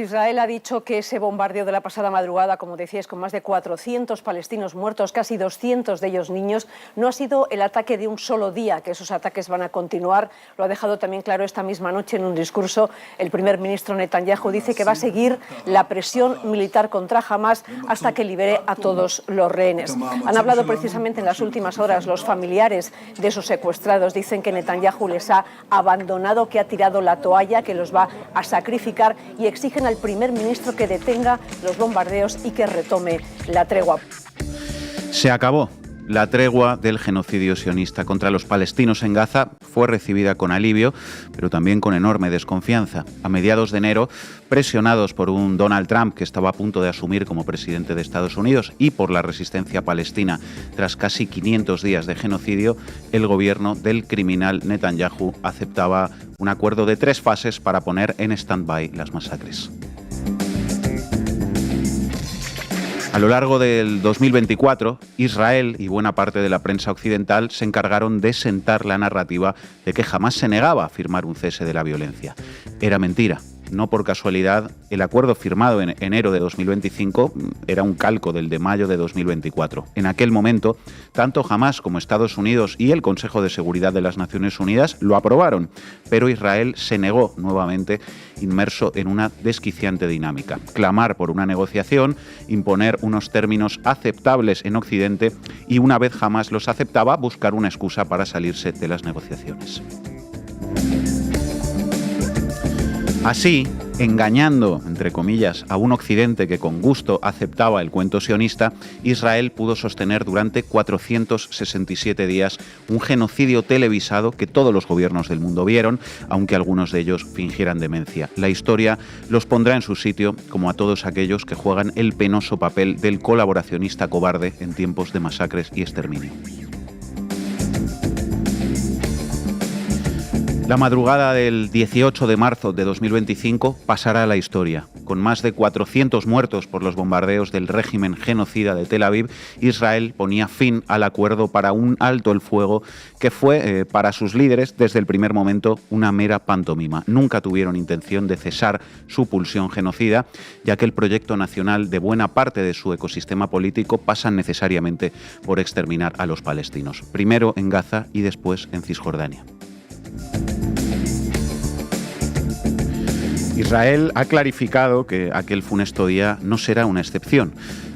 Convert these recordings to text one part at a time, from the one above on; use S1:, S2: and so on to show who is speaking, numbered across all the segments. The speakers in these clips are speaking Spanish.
S1: Israel ha dicho que ese bombardeo de la pasada madrugada, como decíais, con más de 400 palestinos muertos, casi 200 de ellos niños, no ha sido el ataque de un solo día, que esos ataques van a continuar. Lo ha dejado también claro esta misma noche en un discurso. El primer ministro Netanyahu dice que va a seguir la presión militar contra Hamás hasta que libere a todos los rehenes. Han hablado precisamente en las últimas horas los familiares de esos secuestrados. Dicen que Netanyahu les ha abandonado, que ha tirado la toalla, que los va a sacrificar y exigen al primer ministro que detenga los bombardeos y que retome la tregua.
S2: Se acabó. La tregua del genocidio sionista contra los palestinos en Gaza fue recibida con alivio, pero también con enorme desconfianza. A mediados de enero, presionados por un Donald Trump que estaba a punto de asumir como presidente de Estados Unidos y por la resistencia palestina tras casi 500 días de genocidio, el gobierno del criminal Netanyahu aceptaba un acuerdo de 3 fases para poner en stand-by las masacres. A lo largo del 2024, Israel y buena parte de la prensa occidental se encargaron de sentar la narrativa de que jamás se negaba a firmar un cese de la violencia. Era mentira. No por casualidad, el acuerdo firmado en enero de 2025 era un calco del de mayo de 2024. En aquel momento, tanto Hamás como Estados Unidos y el Consejo de Seguridad de las Naciones Unidas lo aprobaron, pero Israel se negó nuevamente, inmerso en una desquiciante dinámica. Clamar por una negociación, imponer unos términos aceptables en Occidente y, una vez Hamás los aceptaba, buscar una excusa para salirse de las negociaciones. Así, engañando, entre comillas, a un Occidente que con gusto aceptaba el cuento sionista, Israel pudo sostener durante 467 días un genocidio televisado que todos los gobiernos del mundo vieron, aunque algunos de ellos fingieran demencia. La historia los pondrá en su sitio, como a todos aquellos que juegan el penoso papel del colaboracionista cobarde en tiempos de masacres y exterminio. La madrugada del 18 de marzo de 2025 pasará a la historia. Con más de 400 muertos por los bombardeos del régimen genocida de Tel Aviv, Israel ponía fin al acuerdo para un alto el fuego que fue, para sus líderes, desde el primer momento, una mera pantomima. Nunca tuvieron intención de cesar su pulsión genocida, ya que el proyecto nacional de buena parte de su ecosistema político pasa necesariamente por exterminar a los palestinos, primero en Gaza y después en Cisjordania. Israel ha clarificado que aquel funesto día no será una excepción.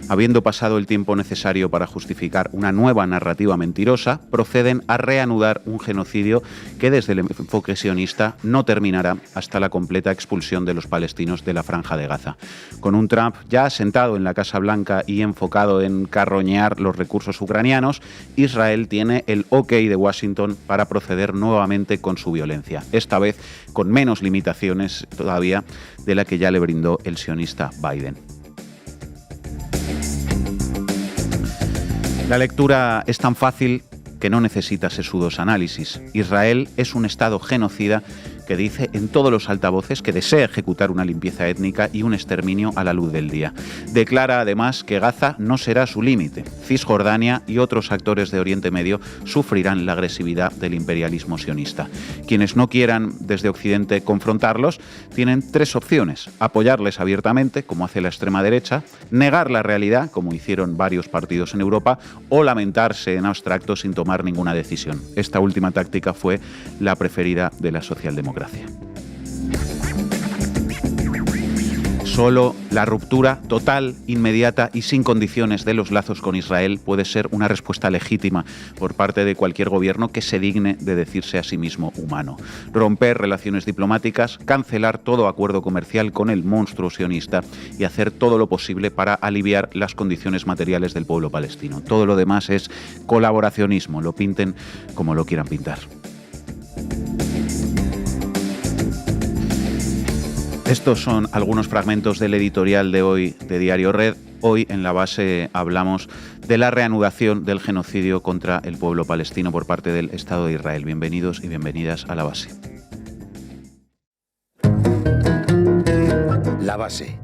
S2: Habiendo pasado el tiempo necesario para justificar una nueva narrativa mentirosa, proceden a reanudar un genocidio que desde el enfoque sionista no terminará hasta la completa expulsión de los palestinos de la Franja de Gaza. Con un Trump ya sentado en la Casa Blanca y enfocado en carroñear los recursos ucranianos, Israel tiene el OK de Washington para proceder nuevamente con su violencia, esta vez con menos limitaciones todavía de la que ya le brindó el sionista Biden. La lectura es tan fácil que no necesita sesudos análisis. Israel es un Estado genocida que dice en todos los altavoces que desea ejecutar una limpieza étnica y un exterminio a la luz del día. Declara además que Gaza no será su límite. Cisjordania y otros actores de Oriente Medio sufrirán la agresividad del imperialismo sionista. Quienes no quieran desde Occidente confrontarlos tienen 3 opciones: apoyarles abiertamente, como hace la extrema derecha, negar la realidad, como hicieron varios partidos en Europa, o lamentarse en abstracto sin tomar ninguna decisión. Esta última táctica fue la preferida de la socialdemocracia. Solo la ruptura total, inmediata y sin condiciones de los lazos con Israel puede ser una respuesta legítima por parte de cualquier gobierno que se digne de decirse a sí mismo humano. Romper relaciones diplomáticas, cancelar todo acuerdo comercial con el monstruo sionista y hacer todo lo posible para aliviar las condiciones materiales del pueblo palestino. Todo lo demás es colaboracionismo, lo pinten como lo quieran pintar. Estos son algunos fragmentos del editorial de hoy de Diario Red. Hoy en La Base hablamos de la reanudación del genocidio contra el pueblo palestino por parte del Estado de Israel. Bienvenidos y bienvenidas a La Base.
S3: La Base.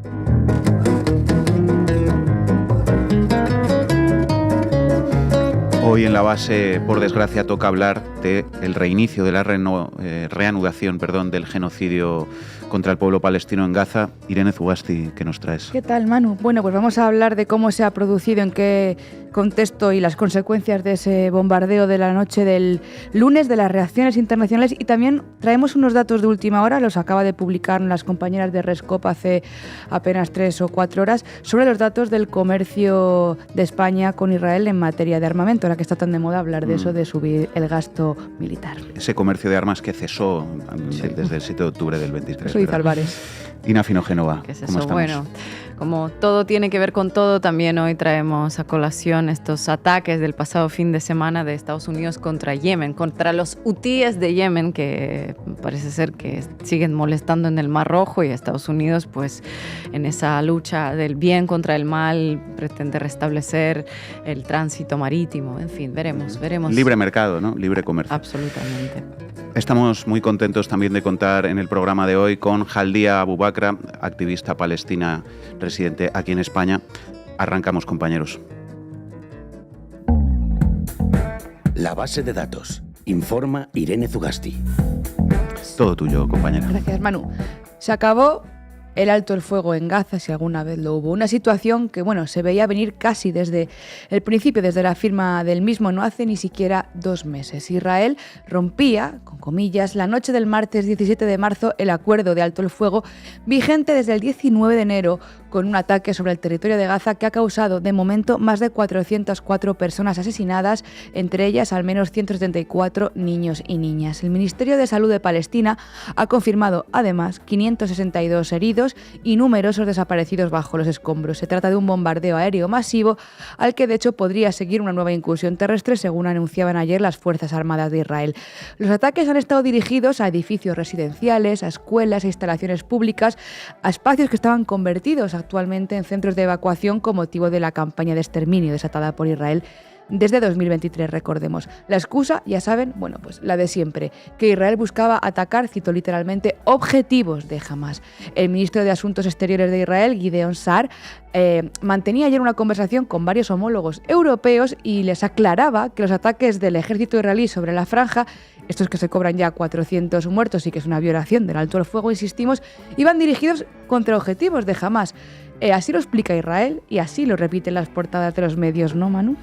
S2: Hoy en La Base, por desgracia, toca hablar del reinicio de la reanudación del genocidio contra el pueblo palestino en Gaza. Irene Zugasti, ¿qué nos traes?
S3: ¿Qué tal, Manu? Bueno, pues vamos a hablar de cómo se ha producido, en qué contexto y las consecuencias de ese bombardeo de la noche del lunes, de las reacciones internacionales, y también traemos unos datos de última hora, los acaba de publicar las compañeras de Rescop hace apenas 3 o 4 horas, sobre los datos del comercio de España con Israel en materia de armamento, ahora que está tan de moda hablar de eso, de subir el gasto militar.
S2: Ese comercio de armas que cesó desde el 7 de octubre del 23.
S3: Eso dice Álvarez.
S2: Ina Finogénova,
S4: ¿qué es
S2: ¿cómo
S4: eso?
S2: estamos?
S4: Bueno, como todo tiene que ver con todo, también hoy traemos a colación estos ataques del pasado fin de semana de Estados Unidos contra Yemen, contra los hutíes de Yemen, que parece ser que siguen molestando en el Mar Rojo, y Estados Unidos, pues en esa lucha del bien contra el mal, pretende restablecer el tránsito marítimo. En fin, veremos.
S2: Libre mercado, ¿no? Libre comercio.
S4: Absolutamente.
S2: Estamos muy contentos también de contar en el programa de hoy con Jaldia Abubakra, activista palestina residente aquí en España. Arrancamos, compañeros.
S5: La base de datos. Informa Irene Zugasti.
S2: Todo tuyo, compañera.
S3: Gracias, Manu. Se acabó el alto el fuego en Gaza, si alguna vez lo hubo. Una situación que, bueno, se veía venir casi desde el principio, desde la firma del mismo, no hace ni siquiera 2 meses. Israel rompía, con comillas, la noche del martes 17 de marzo el acuerdo de alto el fuego vigente desde el 19 de enero, con un ataque sobre el territorio de Gaza que ha causado, de momento, más de 404 personas asesinadas, entre ellas al menos 174 niños y niñas. El Ministerio de Salud de Palestina ha confirmado, además, 562 heridos y numerosos desaparecidos bajo los escombros. Se trata de un bombardeo aéreo masivo al que, de hecho, podría seguir una nueva incursión terrestre, según anunciaban ayer las Fuerzas Armadas de Israel. Los ataques han estado dirigidos a edificios residenciales, a escuelas, a instalaciones públicas, a espacios que estaban convertidos actualmente en centros de evacuación con motivo de la campaña de exterminio desatada por Israel desde 2023, recordemos. La excusa, ya saben, bueno, pues la de siempre, que Israel buscaba atacar, cito literalmente, objetivos de Hamás. El ministro de Asuntos Exteriores de Israel, Gideon Sa'ar, mantenía ayer una conversación con varios homólogos europeos y les aclaraba que los ataques del ejército israelí sobre la franja, estos que se cobran ya 400 muertos y que es una violación del alto el fuego, insistimos, iban dirigidos contra objetivos de Hamás. Así lo explica Israel y así lo repiten las portadas de los medios, ¿no, Manu?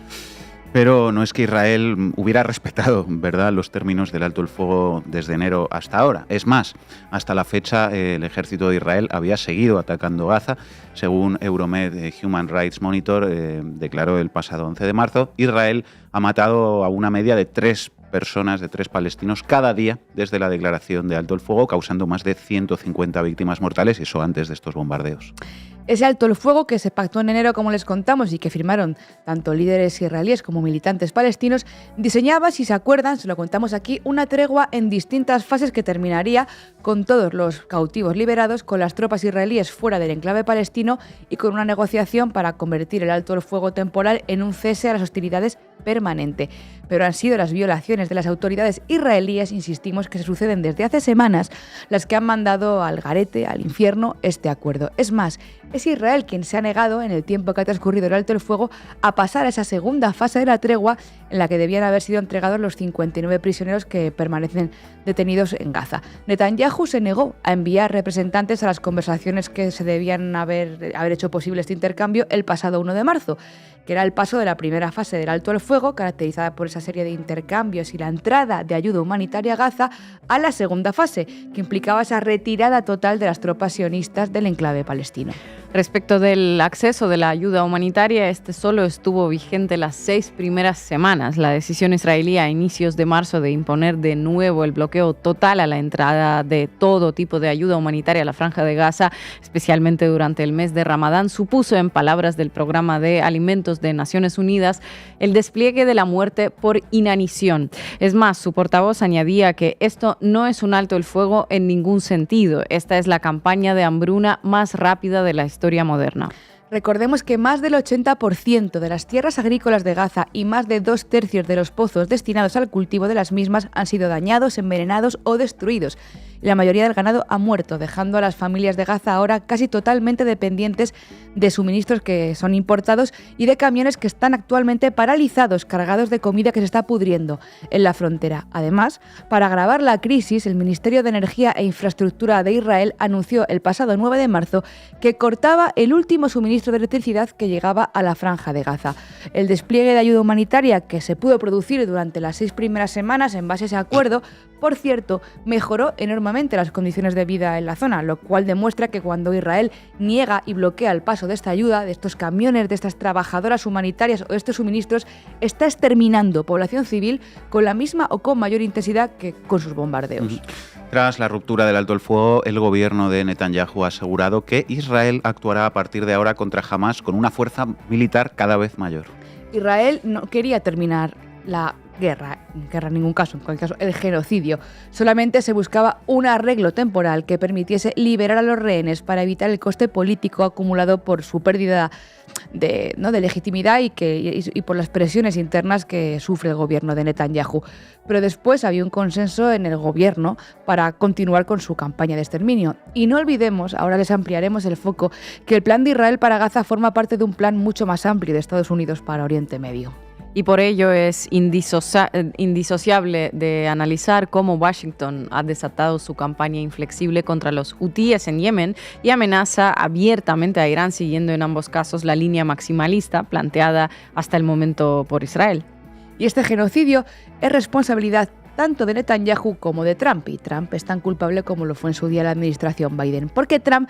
S2: Pero no es que Israel hubiera respetado, ¿verdad?, los términos del alto el fuego desde enero hasta ahora. Es más, hasta la fecha el ejército de Israel había seguido atacando Gaza. Según Euromed Human Rights Monitor declaró el pasado 11 de marzo, Israel ha matado a una media de 3 personas, de 3 palestinos cada día desde la declaración de alto el fuego, causando más de 150 víctimas mortales, eso antes de estos bombardeos.
S3: Ese alto el fuego que se pactó en enero, como les contamos, y que firmaron tanto líderes israelíes como militantes palestinos, diseñaba, si se acuerdan, se lo contamos aquí, una tregua en distintas fases que terminaría con todos los cautivos liberados, con las tropas israelíes fuera del enclave palestino y con una negociación para convertir el alto el fuego temporal en un cese a las hostilidades permanente. Pero han sido las violaciones de las autoridades israelíes, insistimos, que se suceden desde hace semanas, las que han mandado al garete, al infierno, este acuerdo. Es más, es Israel quien se ha negado, en el tiempo que ha transcurrido el alto el fuego, a pasar a esa segunda fase de la tregua en la que debían haber sido entregados los 59 prisioneros que permanecen detenidos en Gaza. Netanyahu se negó a enviar representantes a las conversaciones que se debían haber hecho posible este intercambio el pasado 1 de marzo, que era el paso de la primera fase del alto el fuego, caracterizada por esa serie de intercambios y la entrada de ayuda humanitaria a Gaza, a la segunda fase, que implicaba esa retirada total de las tropas sionistas del enclave palestino.
S4: Respecto del acceso de la ayuda humanitaria, este solo estuvo vigente las 6 primeras semanas. La decisión israelí a inicios de marzo de imponer de nuevo el bloqueo total a la entrada de todo tipo de ayuda humanitaria a la Franja de Gaza, especialmente durante el mes de Ramadán, supuso, en palabras del Programa de Alimentos de Naciones Unidas, el despliegue de la muerte por inanición. Es más, su portavoz añadía que esto no es un alto el fuego en ningún sentido. Esta es la campaña de hambruna más rápida de la historia moderna.
S3: Recordemos que más del 80% de las tierras agrícolas de Gaza y más de 2/3 de los pozos destinados al cultivo de las mismas han sido dañados, envenenados o destruidos. Y la mayoría del ganado ha muerto, dejando a las familias de Gaza ahora casi totalmente dependientes de suministros que son importados y de camiones que están actualmente paralizados, cargados de comida que se está pudriendo en la frontera. Además, para agravar la crisis, el Ministerio de Energía e Infraestructura de Israel anunció el pasado 9 de marzo que cortaba el último suministro de electricidad que llegaba a la franja de Gaza. El despliegue de ayuda humanitaria que se pudo producir durante las 6 primeras semanas en base a ese acuerdo, por cierto, mejoró enormemente las condiciones de vida en la zona, lo cual demuestra que cuando Israel niega y bloquea el paso de esta ayuda, de estos camiones, de estas trabajadoras humanitarias o de estos suministros, está exterminando población civil con la misma o con mayor intensidad que con sus bombardeos.
S2: Tras la ruptura del alto el fuego, el gobierno de Netanyahu ha asegurado que Israel actuará a partir de ahora contra Hamás con una fuerza militar cada vez mayor.
S3: Israel no quería terminar la guerra en ningún caso, en cualquier caso el genocidio. Solamente se buscaba un arreglo temporal que permitiese liberar a los rehenes para evitar el coste político acumulado por su pérdida de legitimidad y por las presiones internas que sufre el gobierno de Netanyahu. Pero después había un consenso en el gobierno para continuar con su campaña de exterminio. Y no olvidemos, ahora les ampliaremos el foco, que el plan de Israel para Gaza forma parte de un plan mucho más amplio de Estados Unidos para Oriente Medio.
S4: Y por ello es indisociable de analizar cómo Washington ha desatado su campaña inflexible contra los hutíes en Yemen y amenaza abiertamente a Irán, siguiendo en ambos casos la línea maximalista planteada hasta el momento por Israel.
S3: Y este genocidio es responsabilidad tanto de Netanyahu como de Trump, y Trump es tan culpable como lo fue en su día la administración Biden, porque Trump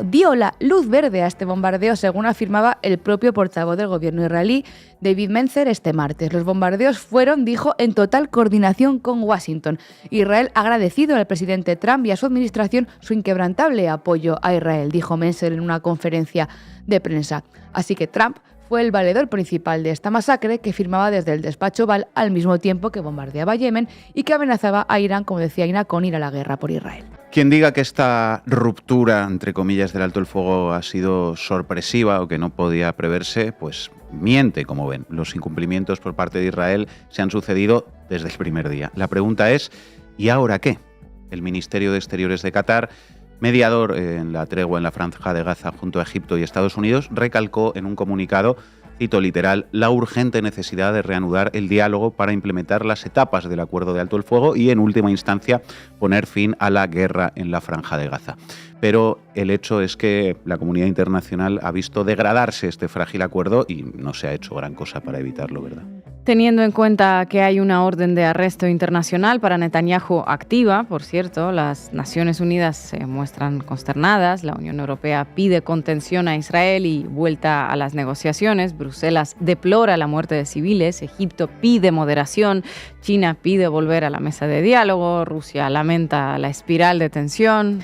S3: dio la luz verde a este bombardeo, según afirmaba el propio portavoz del gobierno israelí, David Mencer, este martes. Los bombardeos fueron, dijo, en total coordinación con Washington. Israel ha agradecido al presidente Trump y a su administración su inquebrantable apoyo a Israel, dijo Mencer en una conferencia de prensa. Así que Trump fue el valedor principal de esta masacre, que firmaba desde el despacho Oval al mismo tiempo que bombardeaba Yemen y que amenazaba a Irán, como decía Ina, con ir a la guerra por Israel.
S2: Quien diga que esta ruptura, entre comillas, del alto el fuego ha sido sorpresiva o que no podía preverse, pues miente, como ven. Los incumplimientos por parte de Israel se han sucedido desde el primer día. La pregunta es, ¿y ahora qué? El Ministerio de Exteriores de Qatar, mediador en la tregua en la franja de Gaza junto a Egipto y Estados Unidos, recalcó en un comunicado, cito literal, la urgente necesidad de reanudar el diálogo para implementar las etapas del acuerdo de alto el fuego y, en última instancia, poner fin a la guerra en la franja de Gaza. Pero el hecho es que la comunidad internacional ha visto degradarse este frágil acuerdo y no se ha hecho gran cosa para evitarlo, ¿verdad?
S4: Teniendo en cuenta que hay una orden de arresto internacional para Netanyahu activa, por cierto, las Naciones Unidas se muestran consternadas, la Unión Europea pide contención a Israel y vuelta a las negociaciones, Bruselas deplora la muerte de civiles, Egipto pide moderación, China pide volver a la mesa de diálogo, Rusia lamenta la espiral de tensión.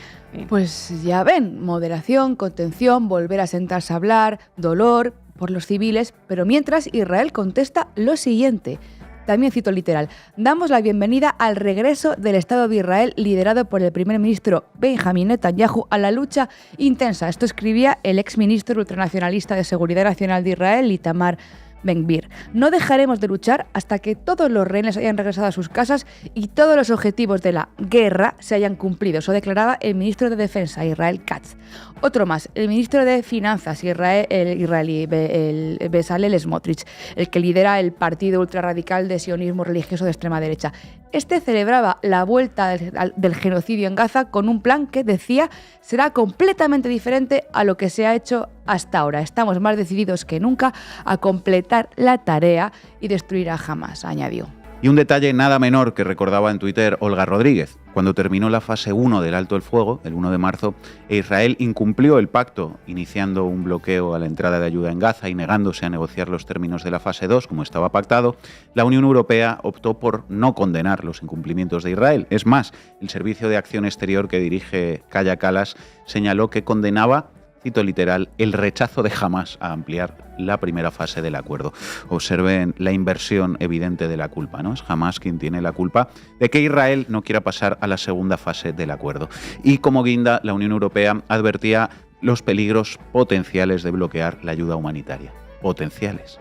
S3: Pues ya ven, moderación, contención, volver a sentarse a hablar, dolor por los civiles, pero mientras Israel contesta lo siguiente. También cito literal, damos la bienvenida al regreso del Estado de Israel liderado por el primer ministro Benjamin Netanyahu a la lucha intensa. Esto escribía el exministro ultranacionalista de Seguridad Nacional de Israel, Itamar Ben-Gvir. No dejaremos de luchar hasta que todos los rehenes hayan regresado a sus casas y todos los objetivos de la guerra se hayan cumplido. Eso declaraba el ministro de Defensa, Israel Katz. Otro más, el ministro de Finanzas israelí, el Bezalel Smotrich, el que lidera el partido ultrarradical de sionismo religioso de extrema derecha. Este celebraba la vuelta del genocidio en Gaza con un plan que, decía, será completamente diferente a lo que se ha hecho hasta ahora. Estamos más decididos que nunca a completar la tarea y destruir a Hamás, añadió.
S2: Y un detalle nada menor que recordaba en Twitter Olga Rodríguez. Cuando terminó la fase 1 del alto el fuego, el 1 de marzo, Israel incumplió el pacto, iniciando un bloqueo a la entrada de ayuda en Gaza y negándose a negociar los términos de la fase 2, como estaba pactado. La Unión Europea optó por no condenar los incumplimientos de Israel. Es más, el Servicio de Acción Exterior que dirige Kaja Kallas señaló que condenaba, cito literal, el rechazo de Hamás a ampliar la primera fase del acuerdo. Observen la inversión evidente de la culpa, ¿no? Es Hamás quien tiene la culpa de que Israel no quiera pasar a la segunda fase del acuerdo. Y como guinda, la Unión Europea advertía los peligros potenciales de bloquear la ayuda humanitaria. Potenciales,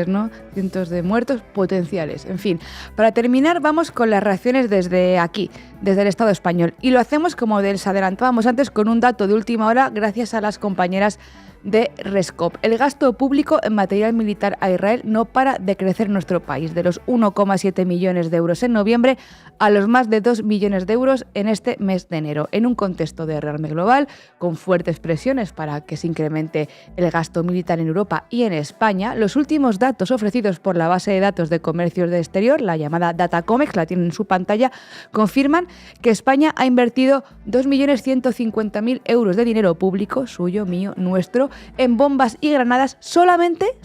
S3: ¿no? Cientos de muertos potenciales. En fin, para terminar vamos con las reacciones desde aquí, desde el Estado español. Y lo hacemos como les adelantábamos antes con un dato de última hora gracias a las compañeras de Rescop. El gasto público en material militar a Israel no para de crecer en nuestro país, de los 1,7 millones de euros en noviembre a los más de 2 millones de euros en este mes de enero, en un contexto de rearme global, con fuertes presiones para que se incremente el gasto militar en Europa y en España. Los últimos datos ofrecidos por la base de datos de comercio de exterior, la llamada Datacomex, la tienen en su pantalla, confirman que España ha invertido 2.150.000 euros de dinero público, suyo, mío, nuestro, en bombas y granadas solamente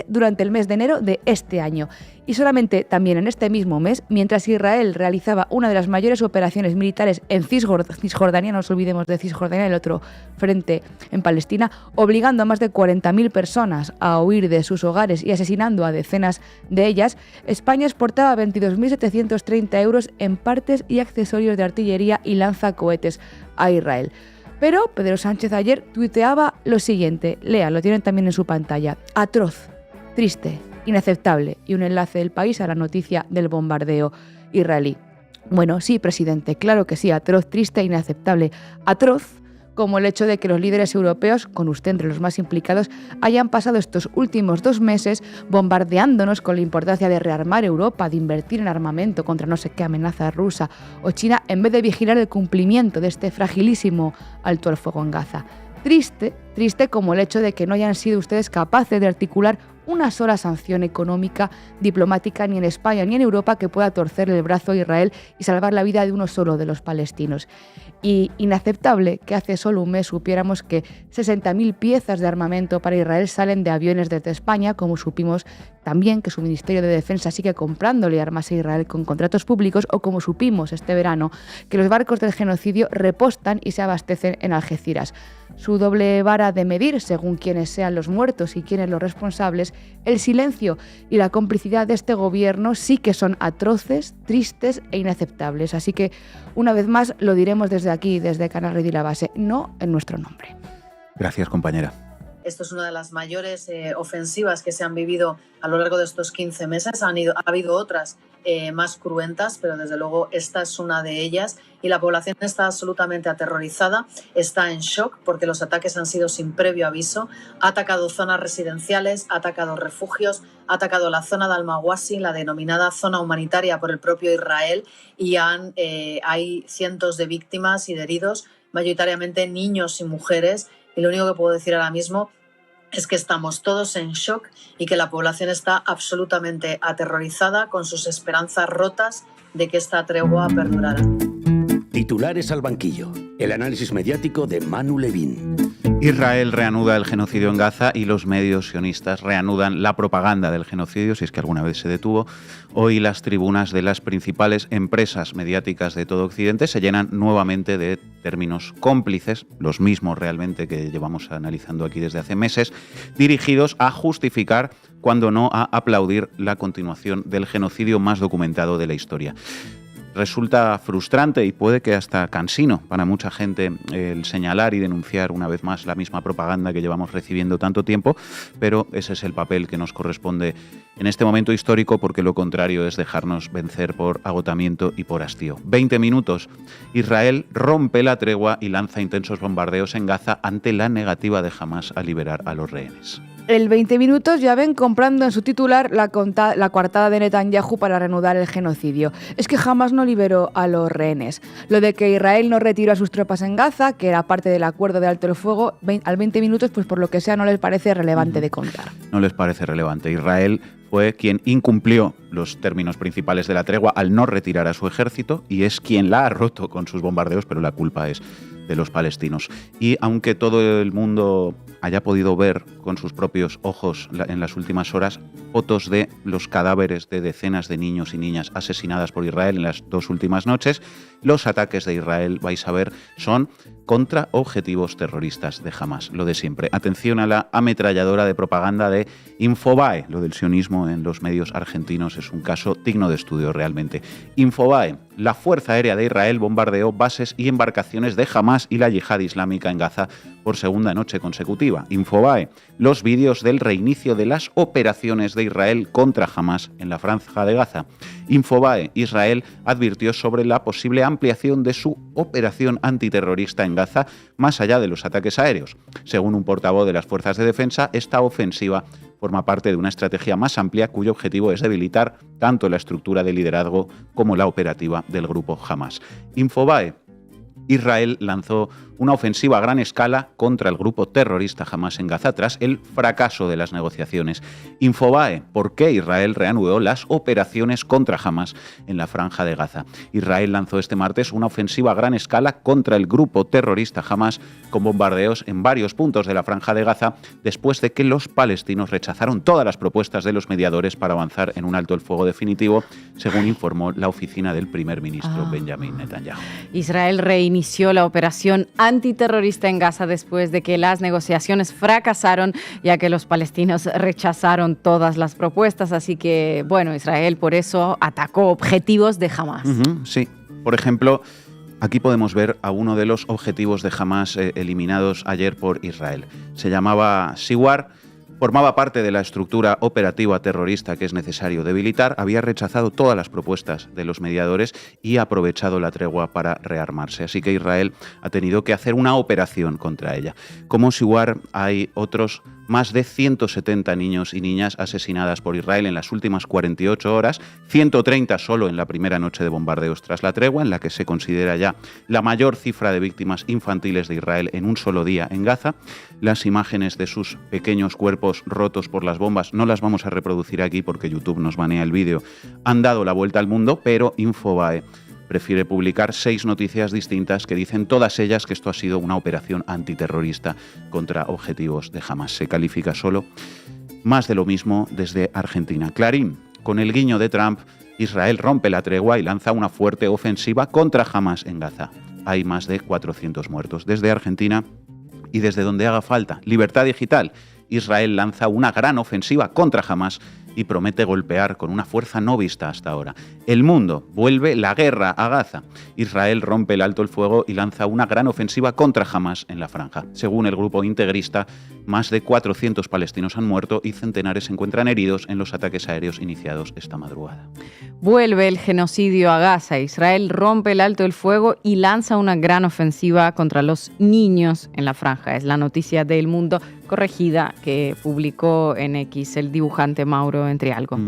S3: durante el mes de enero de este año. Y solamente también en este mismo mes, mientras Israel realizaba una de las mayores operaciones militares en Cisjordania, no nos olvidemos de Cisjordania, el otro frente en Palestina, obligando a más de 40.000 personas a huir de sus hogares y asesinando a decenas de ellas, España exportaba 22.730 euros en partes y accesorios de artillería y lanzacohetes a Israel. Pero Pedro Sánchez ayer tuiteaba lo siguiente, lea, lo tienen también en su pantalla: atroz, triste, inaceptable, y un enlace del País a la noticia del bombardeo israelí. Bueno, sí, presidente, claro que sí, atroz, triste e inaceptable. Atroz como el hecho de que los líderes europeos, con usted entre los más implicados, hayan pasado estos últimos 2 meses bombardeándonos con la importancia de rearmar Europa, de invertir en armamento contra no sé qué amenaza rusa o China, en vez de vigilar el cumplimiento de este fragilísimo alto al fuego en Gaza. Triste como el hecho de que no hayan sido ustedes capaces de articular una sola sanción económica, diplomática, ni en España ni en Europa que pueda torcerle el brazo a Israel y salvar la vida de uno solo de los palestinos. Y inaceptable que hace solo un mes supiéramos que 60.000 piezas de armamento para Israel salen de aviones desde España, como supimos también que su Ministerio de Defensa sigue comprándole armas a Israel con contratos públicos, o como supimos este verano que los barcos del genocidio repostan y se abastecen en Algeciras. Su doble vara de medir, según quiénes sean los muertos y quiénes los responsables, el silencio y la complicidad de este gobierno sí que son atroces, tristes e inaceptables. Así que, una vez más, lo diremos desde aquí, desde Canal Red y La Base, no en nuestro nombre.
S2: Gracias, compañera.
S6: Esto es una de las mayores ofensivas que se han vivido a lo largo de estos 15 meses. Ha habido otras más cruentas, pero desde luego esta es una de ellas. Y la población está absolutamente aterrorizada, está en shock porque los ataques han sido sin previo aviso. Ha atacado zonas residenciales, ha atacado refugios, ha atacado la zona de Al-Mawasi, la denominada zona humanitaria por el propio Israel, y hay cientos de víctimas y de heridos, mayoritariamente niños y mujeres. Y lo único que puedo decir ahora mismo es que estamos todos en shock y que la población está absolutamente aterrorizada, con sus esperanzas rotas de que esta tregua perdurará.
S5: Titulares al banquillo. El análisis mediático de Manu Levín.
S2: Israel reanuda el genocidio en Gaza y los medios sionistas reanudan la propaganda del genocidio, si es que alguna vez se detuvo. Hoy las tribunas de las principales empresas mediáticas de todo Occidente se llenan nuevamente de términos cómplices, los mismos realmente que llevamos analizando aquí desde hace meses, dirigidos a justificar, cuando no a aplaudir, la continuación del genocidio más documentado de la historia. Resulta frustrante y puede que hasta cansino para mucha gente el señalar y denunciar una vez más la misma propaganda que llevamos recibiendo tanto tiempo, pero ese es el papel que nos corresponde en este momento histórico, porque lo contrario es dejarnos vencer por agotamiento y por hastío. 20 minutos. Israel rompe la tregua y lanza intensos bombardeos en Gaza ante la negativa de Hamás a liberar a los rehenes.
S3: El 20 minutos ya ven comprando en su titular la coartada de Netanyahu para reanudar el genocidio. Es que Hamás no liberó a los rehenes. Lo de que Israel no retiró a sus tropas en Gaza, que era parte del acuerdo de alto el fuego, al 20 minutos, pues por lo que sea no les parece relevante de contar.
S2: No les parece relevante. Israel fue quien incumplió los términos principales de la tregua al no retirar a su ejército, y es quien la ha roto con sus bombardeos, pero la culpa es de los palestinos. Y aunque todo el mundo haya podido ver con sus propios ojos en las últimas horas fotos de los cadáveres de decenas de niños y niñas asesinadas por Israel en las 2 últimas noches. Los ataques de Israel, vais a ver, son contra objetivos terroristas de Hamas, lo de siempre. Atención a la ametralladora de propaganda de Infobae. Lo del sionismo en los medios argentinos es un caso digno de estudio realmente. Infobae: la Fuerza Aérea de Israel bombardeó bases y embarcaciones de Hamas y la Yihad Islámica en Gaza por segunda noche consecutiva. Infobae: los vídeos del reinicio de las operaciones de Israel contra Hamas en la Franja de Gaza. Infobae: Israel advirtió sobre la posible ampliación de su operación antiterrorista en Gaza más allá de los ataques aéreos. Según un portavoz de las Fuerzas de Defensa, esta ofensiva forma parte de una estrategia más amplia cuyo objetivo es debilitar tanto la estructura de liderazgo como la operativa del grupo Hamas. Infobae: Israel lanzó una ofensiva a gran escala contra el grupo terrorista Hamas en Gaza tras el fracaso de las negociaciones. Infobae: ¿por qué Israel reanudó las operaciones contra Hamas en la Franja de Gaza? Israel lanzó este martes una ofensiva a gran escala contra el grupo terrorista Hamas con bombardeos en varios puntos de la Franja de Gaza después de que los palestinos rechazaron todas las propuestas de los mediadores para avanzar en un alto el fuego definitivo, según informó la oficina del primer ministro Benjamin Netanyahu.
S4: Israel reinició la operación antiterrorista en Gaza después de que las negociaciones fracasaron, ya que los palestinos rechazaron todas las propuestas. Así que, bueno, Israel por eso atacó objetivos de Hamas.
S2: Sí, por ejemplo, aquí podemos ver a uno de los objetivos de Hamas eliminados ayer por Israel. Se llamaba Siwar. Formaba parte de la estructura operativa terrorista que es necesario debilitar, había rechazado todas las propuestas de los mediadores y ha aprovechado la tregua para rearmarse. Así que Israel ha tenido que hacer una operación contra ella. Como Siwar, hay otros más de 170 niños y niñas asesinadas por Israel en las últimas 48 horas, 130 solo en la primera noche de bombardeos tras la tregua, en la que se considera ya la mayor cifra de víctimas infantiles de Israel en un solo día en Gaza. Las imágenes de sus pequeños cuerpos rotos por las bombas no las vamos a reproducir aquí porque YouTube nos banea el vídeo. Han dado la vuelta al mundo, pero Infobae prefiere publicar 6 noticias distintas que dicen todas ellas que esto ha sido una operación antiterrorista contra objetivos de Hamas. Se califica solo más de lo mismo desde Argentina. Clarín: con el guiño de Trump, Israel rompe la tregua y lanza una fuerte ofensiva contra Hamas en Gaza. Hay más de 400 muertos. Desde Argentina y desde donde haga falta, Libertad Digital: Israel lanza una gran ofensiva contra Hamas y promete golpear con una fuerza no vista hasta ahora. El Mundo: vuelve la guerra a Gaza. Israel rompe el alto el fuego y lanza una gran ofensiva contra Hamas en la franja. Según el grupo integrista, más de 400 palestinos han muerto y centenares se encuentran heridos en los ataques aéreos iniciados esta madrugada.
S4: Vuelve el genocidio a Gaza. Israel rompe el alto el fuego y lanza una gran ofensiva contra los niños en la franja. Es la noticia del Mundo corregida que publicó en X el dibujante Mauro Entrialgo.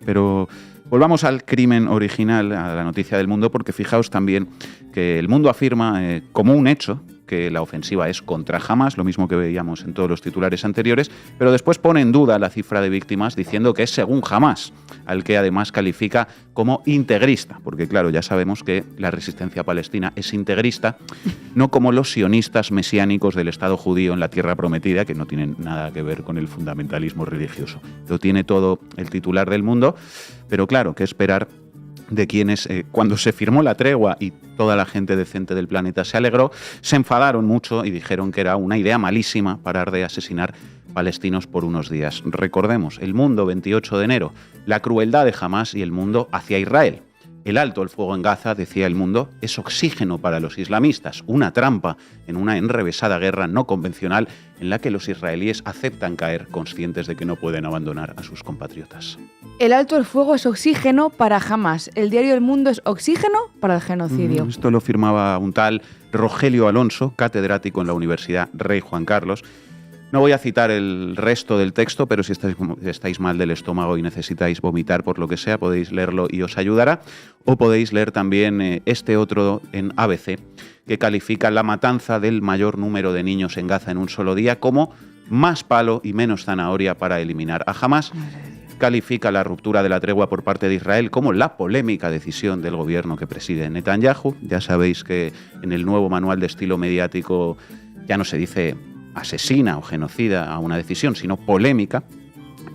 S2: Pero volvamos al crimen original, a la noticia del Mundo, porque fijaos también que el Mundo afirma como un hecho que la ofensiva es contra Hamas, lo mismo que veíamos en todos los titulares anteriores, pero después pone en duda la cifra de víctimas diciendo que es según Hamas, al que además califica como integrista, porque claro, ya sabemos que la resistencia palestina es integrista, no como los sionistas mesiánicos del Estado judío en la Tierra Prometida, que no tienen nada que ver con el fundamentalismo religioso. Lo tiene todo el titular del Mundo, pero claro, ¿qué esperar de quienes, cuando se firmó la tregua y toda la gente decente del planeta se alegró, se enfadaron mucho y dijeron que era una idea malísima parar de asesinar palestinos por unos días? Recordemos, El Mundo, 28 de enero, la crueldad de Hamas y el mundo hacia Israel. El alto el fuego en Gaza, decía El Mundo, es oxígeno para los islamistas, una trampa en una enrevesada guerra no convencional en la que los israelíes aceptan caer conscientes de que no pueden abandonar a sus compatriotas.
S3: El alto el fuego es oxígeno para Hamas. El diario El Mundo es oxígeno para el genocidio.
S2: Esto lo firmaba un tal Rogelio Alonso, catedrático en la Universidad Rey Juan Carlos. No voy a citar el resto del texto, pero si estáis mal del estómago y necesitáis vomitar por lo que sea, podéis leerlo y os ayudará. O podéis leer también este otro en ABC, que califica la matanza del mayor número de niños en Gaza en un solo día como más palo y menos zanahoria para eliminar a Hamas. Califica la ruptura de la tregua por parte de Israel como la polémica decisión del gobierno que preside Netanyahu. Ya sabéis que en el nuevo manual de estilo mediático ya no se dice asesina o genocida a una decisión, sino polémica.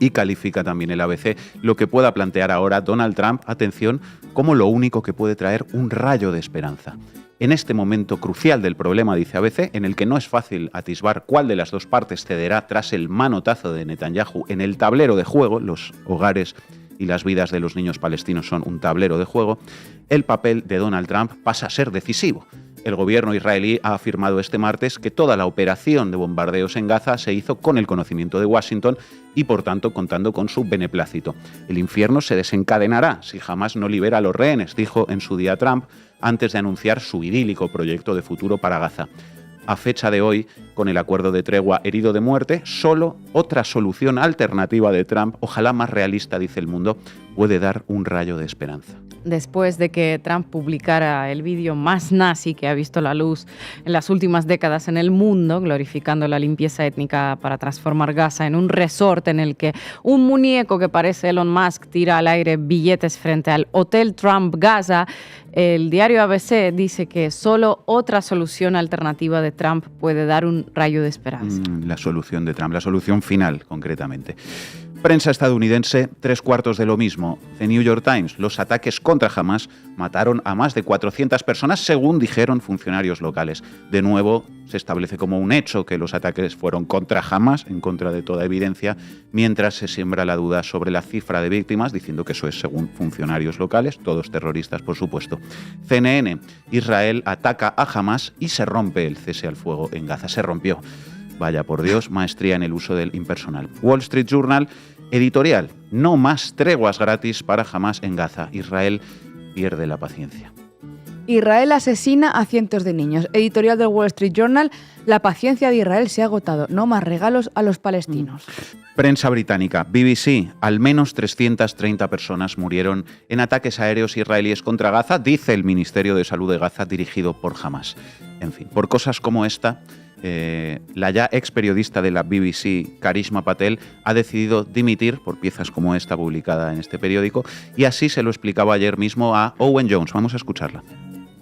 S2: Y califica también el ABC lo que pueda plantear ahora Donald Trump, atención, como lo único que puede traer un rayo de esperanza. En este momento crucial del problema, dice ABC, en el que no es fácil atisbar cuál de las dos partes cederá tras el manotazo de Netanyahu en el tablero de juego, los hogares y las vidas de los niños palestinos son un tablero de juego, el papel de Donald Trump pasa a ser decisivo. El gobierno israelí ha afirmado este martes que toda la operación de bombardeos en Gaza se hizo con el conocimiento de Washington y, por tanto, contando con su beneplácito. El infierno se desencadenará si Hamás no libera a los rehenes, dijo en su día Trump, antes de anunciar su idílico proyecto de futuro para Gaza. A fecha de hoy, con el acuerdo de tregua herido de muerte, solo otra solución alternativa de Trump, ojalá más realista, dice El Mundo, puede dar un rayo de esperanza.
S4: Después de que Trump publicara el vídeo más nazi que ha visto la luz en las últimas décadas en el mundo, glorificando la limpieza étnica para transformar Gaza en un resort en el que un muñeco que parece Elon Musk tira al aire billetes frente al Hotel Trump Gaza, el diario ABC dice que solo otra solución alternativa de Trump puede dar un rayo de esperanza.
S2: La solución de Trump, la solución final, concretamente. Prensa estadounidense, 3/4 de lo mismo. The New York Times, los ataques contra Hamás mataron a más de 400 personas, según dijeron funcionarios locales. De nuevo, se establece como un hecho que los ataques fueron contra Hamás, en contra de toda evidencia, mientras se siembra la duda sobre la cifra de víctimas, diciendo que eso es según funcionarios locales, todos terroristas, por supuesto. CNN, Israel ataca a Hamás y se rompe el cese al fuego en Gaza. Se rompió. Vaya por Dios, maestría en el uso del impersonal. Wall Street Journal, editorial, no más treguas gratis para Hamás en Gaza. Israel pierde la paciencia.
S3: Israel asesina a cientos de niños. Editorial del Wall Street Journal, la paciencia de Israel se ha agotado. No más regalos a los palestinos.
S2: Prensa británica, BBC, al menos 330 personas murieron en ataques aéreos israelíes contra Gaza, dice el Ministerio de Salud de Gaza, dirigido por Hamás. En fin, por cosas como esta, la ya ex periodista de la BBC, Karishma Patel, ha decidido dimitir por piezas como esta publicada en este periódico, y así se lo explicaba ayer mismo a Owen Jones. Vamos a escucharla.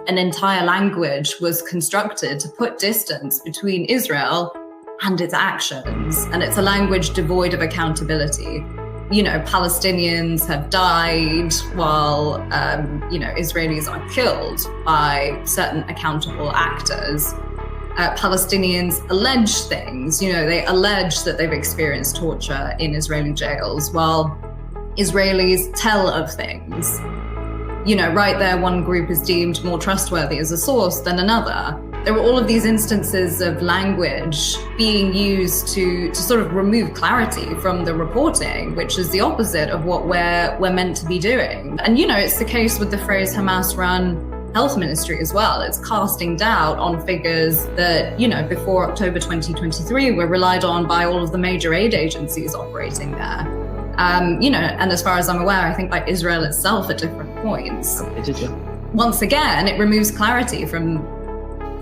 S7: An entire language was constructed to put distance between Israel and its actions, and it's a language devoid of accountability. You know, Palestinians have died while, Israelis are killed by certain accountable actors. Palestinians allege things, they allege that they've experienced torture in Israeli jails, while Israelis tell of things. Right there, one group is deemed more trustworthy as a source than another. There were all of these instances of language being used to sort of remove clarity from the reporting, which is the opposite of what we're meant to be doing. And, it's the case with the phrase Hamas-run Health Ministry as well. It's casting doubt on figures that, before October 2023 were relied on by all of the major aid agencies operating there. And as far as I'm aware, I think by Israel itself at different points. Once again, it removes clarity from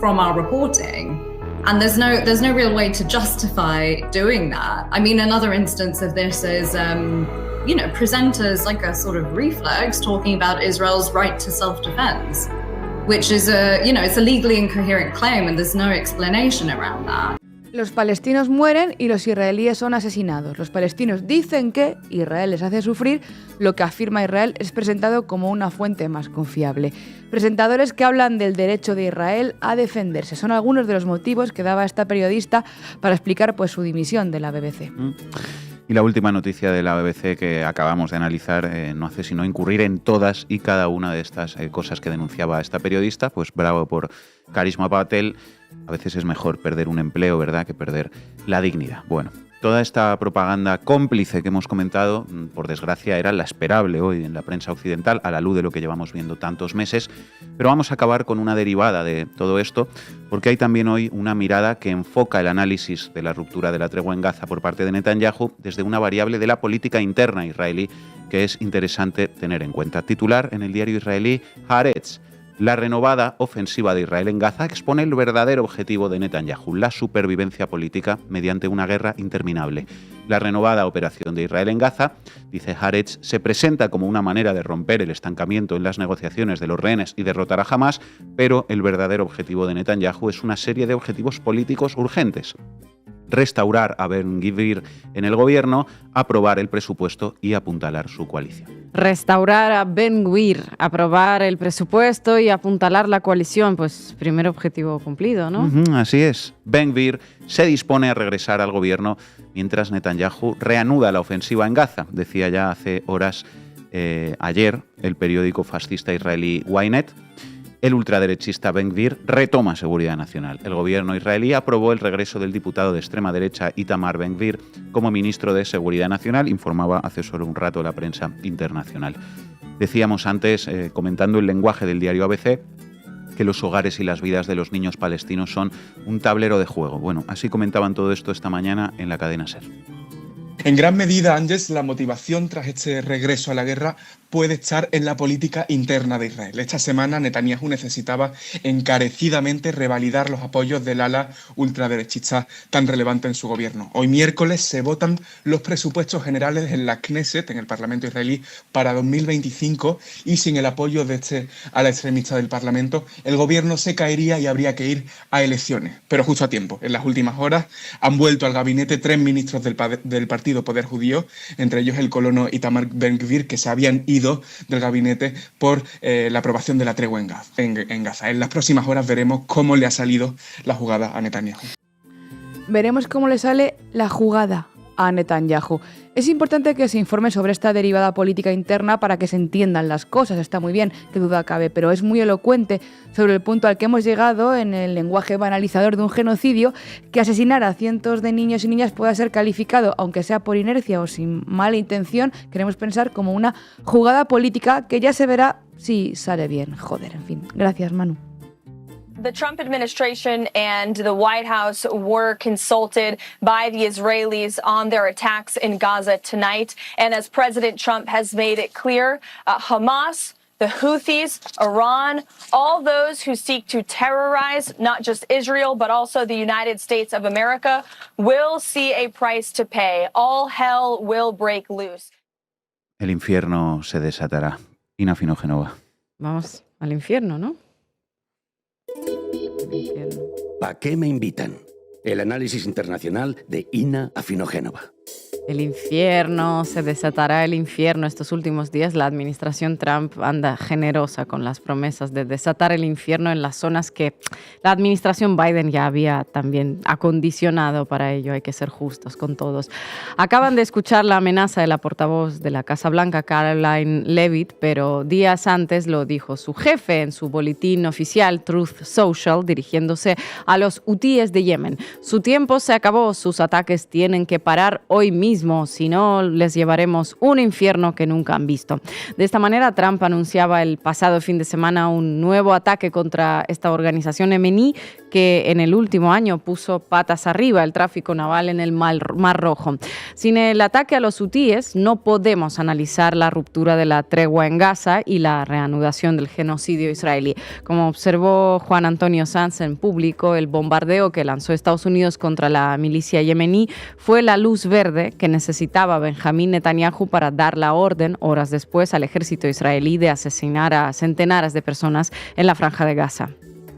S7: our reporting. And there's no real way to justify doing that. I mean, another instance of this is, presenters like a sort of reflex talking about Israel's right to self-defense, which is it's a legally incoherent claim and there's no explanation around that.
S3: Los palestinos mueren y los israelíes son asesinados. Los palestinos dicen que Israel les hace sufrir. Lo que afirma Israel es presentado como una fuente más confiable. Presentadores que hablan del derecho de Israel a defenderse. Son algunos de los motivos que daba esta periodista para explicar su dimisión de la BBC.
S2: Y la última noticia de la BBC que acabamos de analizar no hace sino incurrir en todas y cada una de estas cosas que denunciaba esta periodista. Pues bravo por Karishma Patel. A veces es mejor perder un empleo, ¿verdad?, que perder la dignidad. Bueno, toda esta propaganda cómplice que hemos comentado, por desgracia, era la esperable hoy en la prensa occidental, a la luz de lo que llevamos viendo tantos meses. Pero vamos a acabar con una derivada de todo esto, porque hay también hoy una mirada que enfoca el análisis de la ruptura de la tregua en Gaza por parte de Netanyahu desde una variable de la política interna israelí que es interesante tener en cuenta. Titular en el diario israelí Haaretz. La renovada ofensiva de Israel en Gaza expone el verdadero objetivo de Netanyahu, la supervivencia política mediante una guerra interminable. La renovada operación de Israel en Gaza, dice Haaretz, se presenta como una manera de romper el estancamiento en las negociaciones de los rehenes y derrotar a Hamás, pero el verdadero objetivo de Netanyahu es una serie de objetivos políticos urgentes. restaurar a Ben-Gvir en el gobierno, aprobar el presupuesto y apuntalar su coalición.
S4: Restaurar a Ben-Gvir, aprobar el presupuesto y apuntalar la coalición, pues primer objetivo cumplido, ¿no?
S2: Así es. Ben-Gvir se dispone a regresar al gobierno mientras Netanyahu reanuda la ofensiva en Gaza, decía ya hace horas ayer el periódico fascista israelí Ynet. El ultraderechista Ben-Gvir retoma seguridad nacional. El gobierno israelí aprobó el regreso del diputado de extrema derecha Itamar Ben-Gvir como ministro de Seguridad Nacional, informaba hace solo un rato la prensa internacional. Decíamos antes, comentando el lenguaje del diario ABC, que los hogares y las vidas de los niños palestinos son un tablero de juego. Bueno, así comentaban todo esto esta mañana en la cadena SER.
S8: En gran medida, Ángeles, la motivación tras este regreso a la guerra puede estar en la política interna de Israel. Esta semana Netanyahu necesitaba encarecidamente revalidar los apoyos del ala ultraderechista tan relevante en su gobierno. Hoy miércoles se votan los presupuestos generales en la Knesset, en el Parlamento israelí, para 2025 y sin el apoyo de este ala extremista del Parlamento, el gobierno se caería y habría que ir a elecciones. Pero justo a tiempo. En las últimas horas han vuelto al gabinete 3 ministros del Partido Poder Judío, entre ellos el colono Itamar Ben-Gvir, que se habían ido del gabinete por la aprobación de la tregua en Gaza. En las próximas horas veremos cómo le ha salido la jugada a Netanyahu.
S3: Veremos cómo le sale la jugada a Netanyahu. Es importante que se informe sobre esta derivada política interna para que se entiendan las cosas. Está muy bien, qué duda cabe, pero es muy elocuente sobre el punto al que hemos llegado en el lenguaje banalizador de un genocidio, que asesinar a cientos de niños y niñas pueda ser calificado, aunque sea por inercia o sin mala intención, queremos pensar como una jugada política que ya se verá si sale bien. Joder, en fin. Gracias, Manu.
S9: The Trump administration and the White House were consulted by the Israelis on their attacks in Gaza tonight. And as President Trump has made it clear, Hamas, the Houthis, Iran, all those who seek to terrorize not just Israel, but also the United States of America, will see a price to pay. All hell will break loose.
S2: El infierno se desatará. Ina Afinogenova.
S4: Vamos al infierno, ¿no?
S5: ¿A qué me invitan? El análisis internacional de Ina Afinogenova.
S4: El infierno, se desatará el infierno. Estos últimos días la administración Trump anda generosa con las promesas de desatar el infierno en las zonas que la administración Biden ya había también acondicionado para ello. Hay que ser justos con todos. Acaban de escuchar la amenaza de la portavoz de la Casa Blanca, Karoline Leavitt, pero días antes lo dijo su jefe en su boletín oficial Truth Social, dirigiéndose a los hutíes de Yemen. Su tiempo se acabó, sus ataques tienen que parar hoy mismo. Si no, les llevaremos un infierno que nunca han visto. De esta manera, Trump anunciaba el pasado fin de semana un nuevo ataque contra esta organización yemení que en el último año puso patas arriba el tráfico naval en el Mar Rojo. Sin el ataque a los hutíes, no podemos analizar la ruptura de la tregua en Gaza y la reanudación del genocidio israelí. Como observó Juan Antonio Sanz en público, el bombardeo que lanzó Estados Unidos contra la milicia yemení fue la luz verde que necesitaba Benjamín Netanyahu para dar la orden, horas después, al ejército israelí de asesinar a centenares de personas en la franja de Gaza.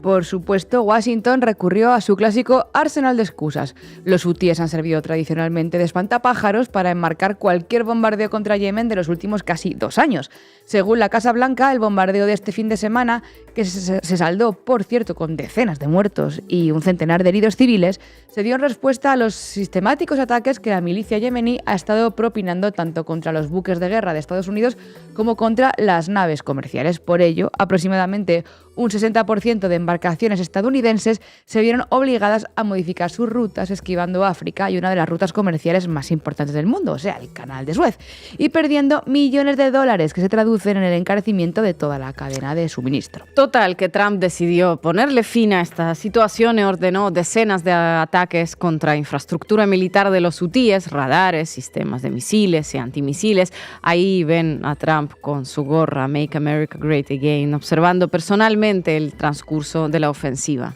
S3: Por supuesto, Washington recurrió a su clásico arsenal de excusas. Los hutíes han servido tradicionalmente de espantapájaros para enmarcar cualquier bombardeo contra Yemen de los últimos casi 2 años. Según la Casa Blanca, el bombardeo de este fin de semana, que se saldó, por cierto, con decenas de muertos y un centenar de heridos civiles, se dio en respuesta a los sistemáticos ataques que la milicia yemení ha estado propinando tanto contra los buques de guerra de Estados Unidos como contra las naves comerciales. Por ello, aproximadamente un 60% de embarcaciones estadounidenses se vieron obligadas a modificar sus rutas esquivando África y una de las rutas comerciales más importantes del mundo, o sea, el Canal de Suez, y perdiendo millones de dólares que se traducen en el encarecimiento de toda la cadena de suministro.
S4: Total, que Trump decidió ponerle fin a esta situación y ordenó decenas de ataques contra infraestructura militar de los hutíes, radares, sistemas de misiles y antimisiles. Ahí ven a Trump con su gorra Make America Great Again, observando personalmente el transcurso de la ofensiva.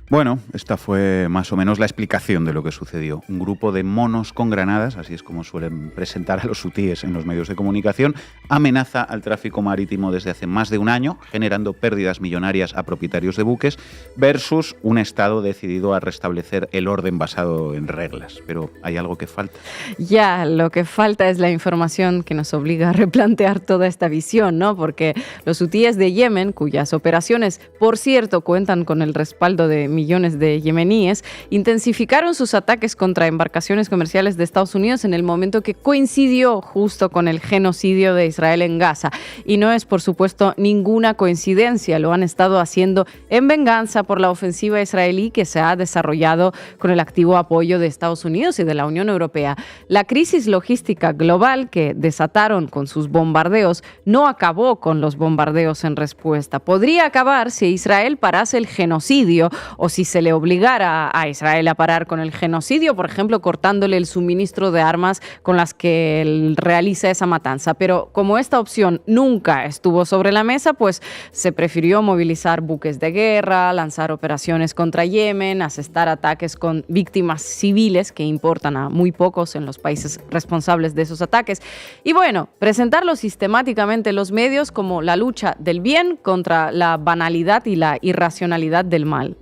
S2: Bueno, esta fue más o menos la explicación de lo que sucedió. Un grupo de monos con granadas, así es como suelen presentar a los hutíes en los medios de comunicación, amenaza al tráfico marítimo desde hace más de un año, generando pérdidas millonarias a propietarios de buques, versus un Estado decidido a restablecer el orden basado en reglas. Pero hay algo que falta.
S4: Ya, lo que falta es la información que nos obliga a replantear toda esta visión, ¿no? Porque los hutíes de Yemen, cuyas operaciones, por cierto, cuentan con el respaldo de millones de yemeníes, intensificaron sus ataques contra embarcaciones comerciales de Estados Unidos en el momento que coincidió justo con el genocidio de Israel en Gaza. Y no es, por supuesto, ninguna coincidencia. Lo han estado haciendo en venganza por la ofensiva israelí que se ha desarrollado con el activo apoyo de Estados Unidos y de la Unión Europea. La crisis logística global que desataron con sus bombardeos no acabó con los bombardeos en respuesta. Podría acabar si Israel parase el genocidio o si se le obligara a Israel a parar con el genocidio, por ejemplo, cortándole el suministro de armas con las que él realiza esa matanza. Pero como esta opción nunca estuvo sobre la mesa, pues se prefirió movilizar buques de guerra, lanzar operaciones contra Yemen, asestar ataques con víctimas civiles que importan a muy pocos en los países responsables de esos ataques. Y bueno, presentarlo sistemáticamente en los medios como la lucha del bien contra la banalidad y la irracionalidad del mal.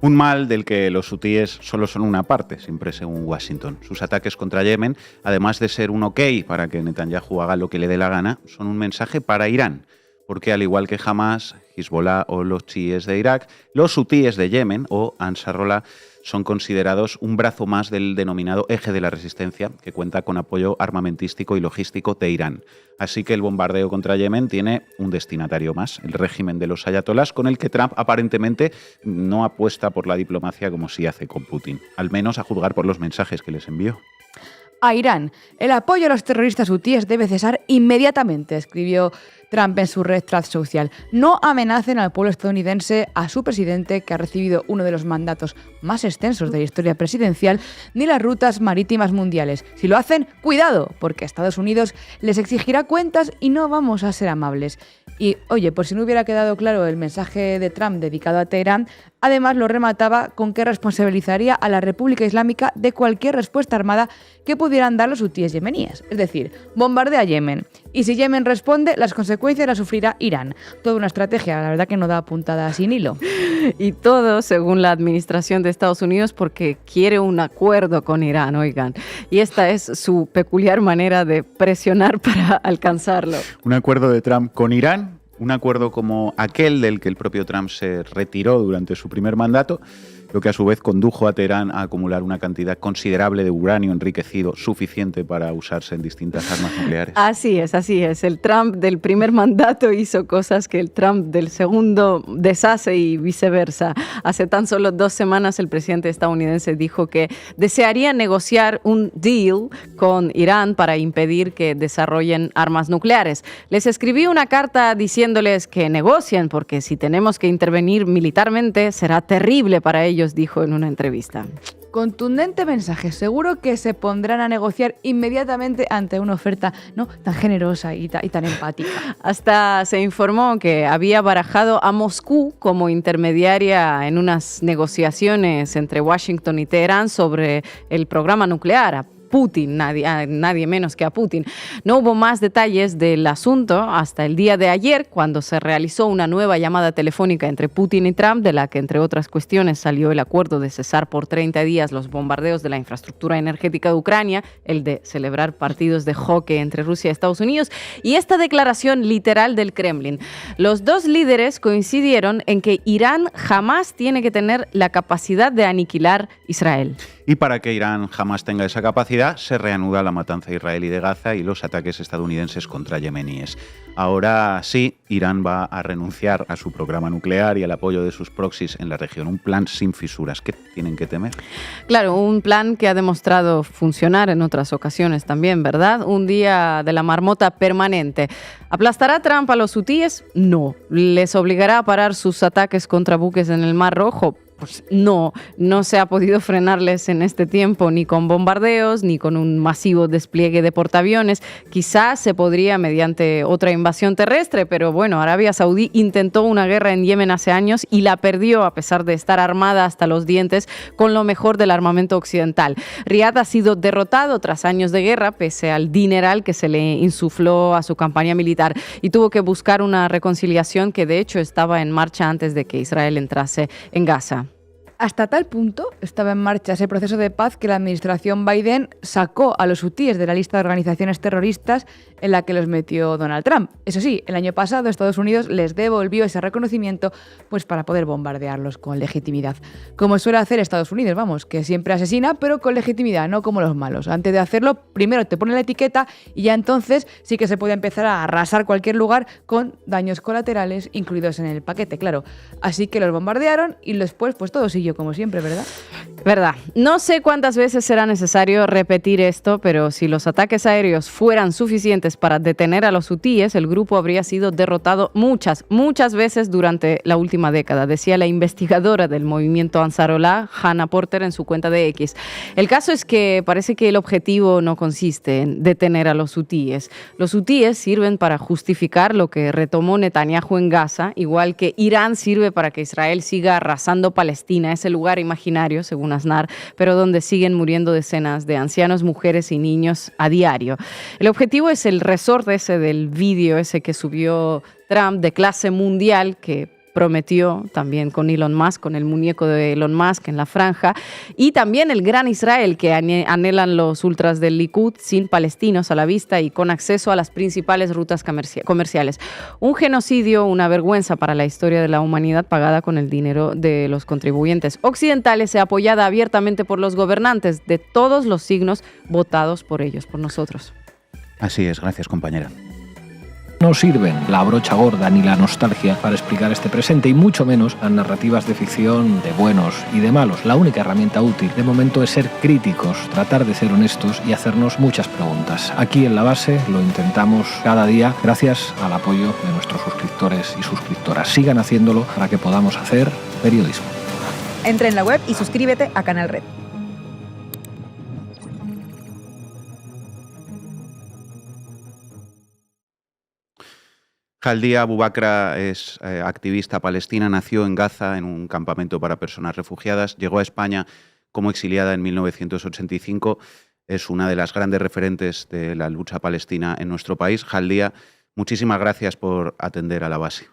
S2: Un mal del que los hutíes solo son una parte, siempre según Washington. Sus ataques contra Yemen, además de ser un ok para que Netanyahu haga lo que le dé la gana, son un mensaje para Irán. Porque al igual que Hamas, Hezbollah o los chiíes de Irak, los hutíes de Yemen o Ansarullah son considerados un brazo más del denominado eje de la resistencia, que cuenta con apoyo armamentístico y logístico de Irán. Así que el bombardeo contra Yemen tiene un destinatario más, el régimen de los ayatolás, con el que Trump aparentemente no apuesta por la diplomacia como sí hace con Putin, al menos a juzgar por los mensajes que les envió.
S3: A Irán, el apoyo a los terroristas hutíes debe cesar inmediatamente, escribió Trump en su red Truth Social. No amenacen al pueblo estadounidense, a su presidente, que ha recibido uno de los mandatos más extensos de la historia presidencial, ni las rutas marítimas mundiales. Si lo hacen, cuidado, porque Estados Unidos les exigirá cuentas y no vamos a ser amables. Y, oye, por si no hubiera quedado claro el mensaje de Trump dedicado a Teherán, además lo remataba con que responsabilizaría a la República Islámica de cualquier respuesta armada que pudieran dar los hutíes yemeníes. Es decir, bombardea Yemen. Y si Yemen responde, las consecuencias las sufrirá Irán. Toda una estrategia, la verdad que no da puntada sin hilo.
S4: Y todo, según la administración de Estados Unidos, porque quiere un acuerdo con Irán, oigan. Y esta es su peculiar manera de presionar para alcanzarlo.
S2: Un acuerdo de Trump con Irán, un acuerdo como aquel del que el propio Trump se retiró durante su primer mandato, lo que a su vez condujo a Teherán a acumular una cantidad considerable de uranio enriquecido suficiente para usarse en distintas armas nucleares.
S4: Así es, así es. El Trump del primer mandato hizo cosas que el Trump del segundo deshace y viceversa. Hace tan solo 2 semanas el presidente estadounidense dijo que desearía negociar un deal con Irán para impedir que desarrollen armas nucleares. Les escribí una carta diciéndoles que negocien porque si tenemos que intervenir militarmente será terrible para ellos, dijo en una entrevista.
S3: Contundente mensaje. Seguro que se pondrán a negociar inmediatamente ante una oferta no tan generosa y tan empática.
S4: Hasta se informó que había barajado a Moscú como intermediaria en unas negociaciones entre Washington y Teherán sobre el programa nuclear. Putin, nadie menos que a Putin. No hubo más detalles del asunto hasta el día de ayer, cuando se realizó una nueva llamada telefónica entre Putin y Trump, de la que, entre otras cuestiones, salió el acuerdo de cesar por 30 días los bombardeos de la infraestructura energética de Ucrania, el de celebrar partidos de hockey entre Rusia y Estados Unidos, y esta declaración literal del Kremlin. Los dos líderes coincidieron en que Irán jamás tiene que tener la capacidad de aniquilar Israel.
S2: Y para que Irán jamás tenga esa capacidad, se reanuda la matanza israelí de Gaza y los ataques estadounidenses contra yemeníes. Ahora sí, Irán va a renunciar a su programa nuclear y al apoyo de sus proxies en la región. Un plan sin fisuras. ¿Qué tienen que temer?
S4: Claro, un plan que ha demostrado funcionar en otras ocasiones también, ¿verdad? Un día de la marmota permanente. ¿Aplastará Trump a los hutíes? No. ¿Les obligará a parar sus ataques contra buques en el Mar Rojo? pues no se ha podido frenarles en este tiempo ni con bombardeos ni con un masivo despliegue de portaaviones. Quizás se podría mediante otra invasión terrestre, pero bueno, Arabia Saudí intentó una guerra en Yemen hace años y la perdió a pesar de estar armada hasta los dientes con lo mejor del armamento occidental. Riad ha sido derrotado tras años de guerra pese al dineral que se le insufló a su campaña militar y tuvo que buscar una reconciliación que de hecho estaba en marcha antes de que Israel entrase en Gaza.
S3: Hasta tal punto estaba en marcha ese proceso de paz que la administración Biden sacó a los hutíes de la lista de organizaciones terroristas en la que los metió Donald Trump. Eso sí, el año pasado Estados Unidos les devolvió ese reconocimiento pues para poder bombardearlos con legitimidad. Como suele hacer Estados Unidos, vamos, que siempre asesina, pero con legitimidad, no como los malos. Antes de hacerlo, primero te pone la etiqueta y ya entonces sí que se puede empezar a arrasar cualquier lugar con daños colaterales incluidos en el paquete, claro. Así que los bombardearon y después pues todo siguió como siempre, ¿verdad?
S4: Verdad. No sé cuántas veces será necesario repetir esto, pero si los ataques aéreos fueran suficientes para detener a los hutíes, el grupo habría sido derrotado muchas veces durante la última década, decía la investigadora del movimiento Ansarollah, Hannah Porter, en su cuenta de X. El caso es que parece que el objetivo no consiste en detener a los hutíes. Los hutíes sirven para justificar lo que retomó Netanyahu en Gaza, igual que Irán sirve para que Israel siga arrasando Palestina, ese lugar imaginario, según Aznar, pero donde siguen muriendo decenas de ancianos, mujeres y niños a diario. El objetivo es el resorte ese del vídeo ese que subió Trump de clase mundial que prometió también con Elon Musk, con el muñeco de Elon Musk en la franja, y también el gran Israel que anhelan los ultras del Likud sin palestinos a la vista y con acceso a las principales rutas comerciales. Un genocidio, una vergüenza para la historia de la humanidad pagada con el dinero de los contribuyentes occidentales y apoyada abiertamente por los gobernantes de todos los signos votados por ellos, por nosotros.
S2: Así es, gracias compañera.
S10: No sirven la brocha gorda ni la nostalgia para explicar este presente y mucho menos las narrativas de ficción de buenos y de malos. La única herramienta útil de momento es ser críticos, tratar de ser honestos y hacernos muchas preguntas. Aquí en La Base lo intentamos cada día gracias al apoyo de nuestros suscriptores y suscriptoras. Sigan haciéndolo para que podamos hacer periodismo.
S3: Entra en la web y suscríbete a Canal Red.
S2: Jaldia Abu Bakra es activista palestina, nació en Gaza en un campamento para personas refugiadas, llegó a España como exiliada en 1985, es una de las grandes referentes de la lucha palestina en nuestro país. Jaldia, muchísimas gracias por atender a La Base.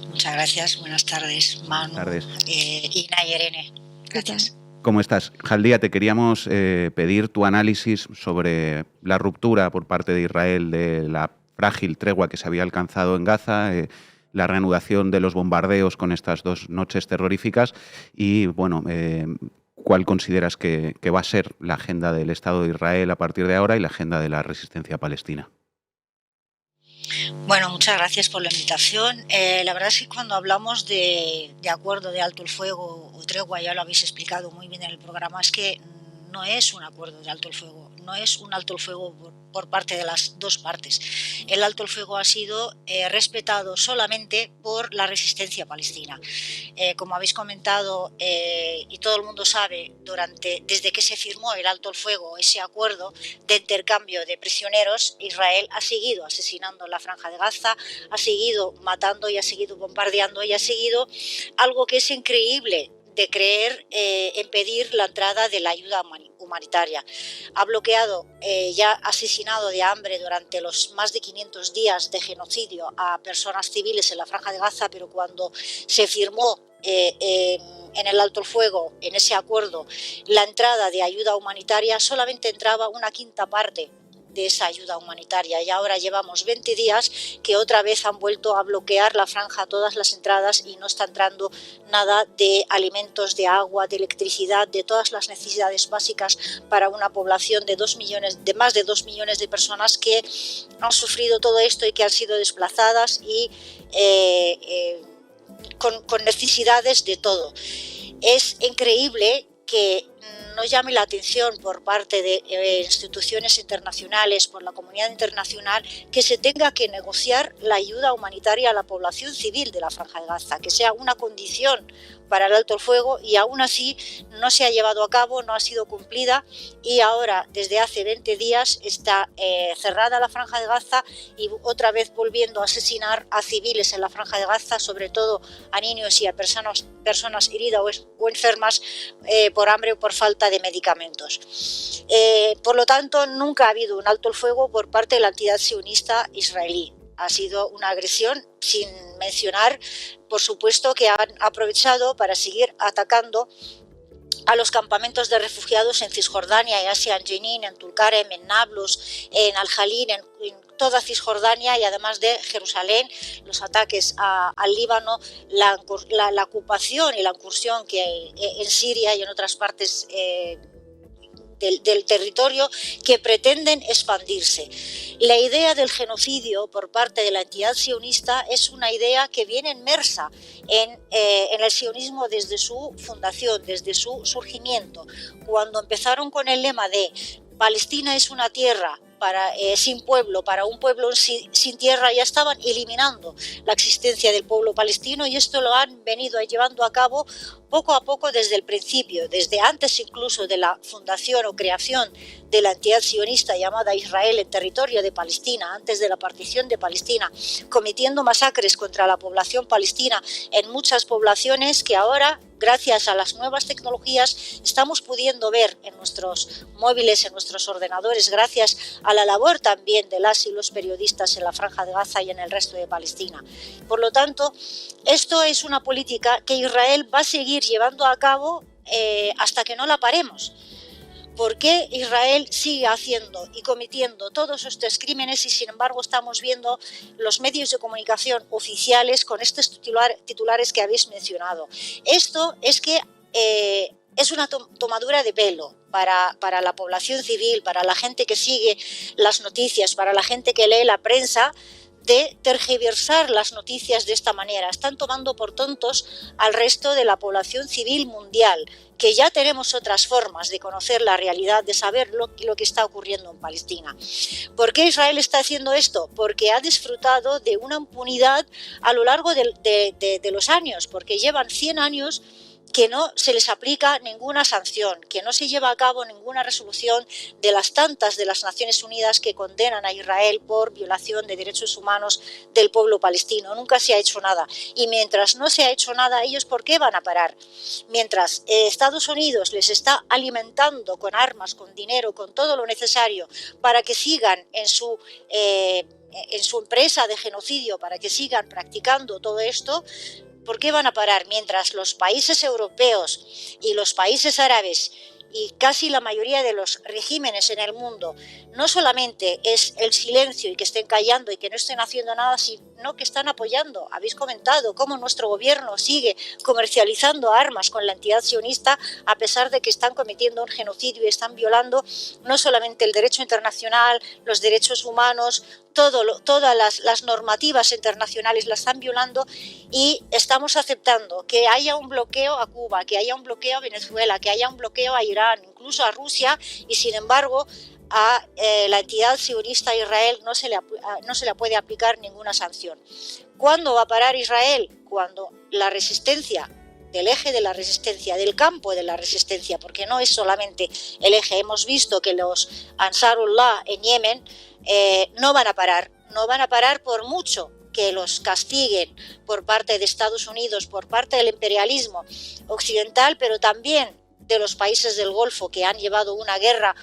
S11: Muchas gracias, buenas tardes, Manu,
S2: Buenas tardes.
S11: Ina y Irene. Gracias.
S2: ¿Cómo estás? Jaldia, te queríamos pedir tu análisis sobre la ruptura por parte de Israel de la frágil tregua que se había alcanzado en Gaza, la reanudación de los bombardeos con estas 2 noches terroríficas y, bueno, ¿cuál consideras que va a ser la agenda del Estado de Israel a partir de ahora y la agenda de la resistencia palestina?
S11: Bueno, muchas gracias por la invitación. La verdad es que cuando hablamos de acuerdo de alto el fuego o tregua, ya lo habéis explicado muy bien en el programa, es que no es un acuerdo de alto el fuego, no es un alto el fuego por parte de las dos partes. El alto el fuego ha sido respetado solamente por la resistencia palestina. Como habéis comentado y todo el mundo sabe, desde que se firmó el alto el fuego, ese acuerdo de intercambio de prisioneros, Israel ha seguido asesinando en la franja de Gaza, ha seguido matando y ha seguido bombardeando y ha seguido algo que es increíble de creer impedir la entrada de la ayuda humanitaria. Ha bloqueado y ha asesinado de hambre durante los más de 500 días de genocidio a personas civiles en la franja de Gaza, pero cuando se firmó en el alto el fuego, en ese acuerdo, la entrada de ayuda humanitaria, solamente entraba una quinta parte de esa ayuda humanitaria y ahora llevamos 20 días que otra vez han vuelto a bloquear la franja, todas las entradas y no está entrando nada de alimentos, de agua, de electricidad, de todas las necesidades básicas para una población de más de 2 millones de personas que han sufrido todo esto y que han sido desplazadas y con necesidades de todo. Es increíble que no llame la atención por parte de instituciones internacionales, por la comunidad internacional, que se tenga que negociar la ayuda humanitaria a la población civil de la Franja de Gaza, que sea una condición para el alto el fuego y aún así no se ha llevado a cabo, no ha sido cumplida y ahora desde hace 20 días está cerrada la Franja de Gaza y otra vez volviendo a asesinar a civiles en la Franja de Gaza, sobre todo a niños y a personas heridas o enfermas por hambre o por falta de medicamentos. Por lo tanto, nunca ha habido un alto el fuego por parte de la entidad sionista israelí. Ha sido una agresión, sin mencionar, por supuesto, que han aprovechado para seguir atacando a los campamentos de refugiados en Cisjordania, en Asia, en Jenin, en Tulkarem, en Nablus, en Al-Jalil, en toda Cisjordania y además de Jerusalén, los ataques al Líbano, la ocupación y la incursión que hay en Siria y en otras partes del territorio que pretenden expandirse. La idea del genocidio por parte de la entidad sionista es una idea que viene inmersa en el sionismo desde su fundación, desde su surgimiento. Cuando empezaron con el lema de Palestina es una tierra sin pueblo, para un pueblo sin tierra, ya estaban eliminando la existencia del pueblo palestino y esto lo han venido llevando a cabo poco a poco desde el principio, desde antes incluso de la fundación o creación de la entidad sionista llamada Israel en territorio de Palestina, antes de la partición de Palestina, cometiendo masacres contra la población palestina en muchas poblaciones que ahora, gracias a las nuevas tecnologías, estamos pudiendo ver en nuestros móviles, en nuestros ordenadores, gracias a la labor también de las y los periodistas en la Franja de Gaza y en el resto de Palestina. Por lo tanto, esto es una política que Israel va a seguir llevando a cabo hasta que no la paremos. ¿Por qué Israel sigue haciendo y cometiendo todos estos crímenes y sin embargo estamos viendo los medios de comunicación oficiales con estos titulares que habéis mencionado? Esto es que es una tomadura de pelo para la población civil, para la gente que sigue las noticias, para la gente que lee la prensa, de tergiversar las noticias de esta manera. Están tomando por tontos al resto de la población civil mundial, que ya tenemos otras formas de conocer la realidad, de saber lo que está ocurriendo en Palestina. ¿Por qué Israel está haciendo esto? Porque ha disfrutado de una impunidad a lo largo de los años, porque llevan 100 años que no se les aplica ninguna sanción, que no se lleva a cabo ninguna resolución de las tantas de las Naciones Unidas que condenan a Israel por violación de derechos humanos del pueblo palestino. Nunca se ha hecho nada. Y mientras no se ha hecho nada, ¿ellos por qué van a parar? Mientras Estados Unidos les está alimentando con armas, con dinero, con todo lo necesario para que sigan en su empresa de genocidio, para que sigan practicando todo esto, ¿por qué van a parar? Mientras los países europeos y los países árabes y casi la mayoría de los regímenes en el mundo no solamente es el silencio y que estén callando y que no estén haciendo nada, sino que están apoyando. Habéis comentado cómo nuestro gobierno sigue comercializando armas con la entidad sionista a pesar de que están cometiendo un genocidio y están violando no solamente el derecho internacional, los derechos humanos, todas las normativas internacionales las están violando y estamos aceptando que haya un bloqueo a Cuba, que haya un bloqueo a Venezuela, que haya un bloqueo a Irán, incluso a Rusia, y sin embargo a la entidad sionista Israel no se le puede aplicar ninguna sanción. ¿Cuándo va a parar Israel? Cuando la resistencia del eje de la resistencia, del campo de la resistencia, porque no es solamente el eje. Hemos visto que los Ansarullah en Yemen no van a parar por mucho que los castiguen por parte de Estados Unidos, por parte del imperialismo occidental, pero también de los países del Golfo que han llevado una guerra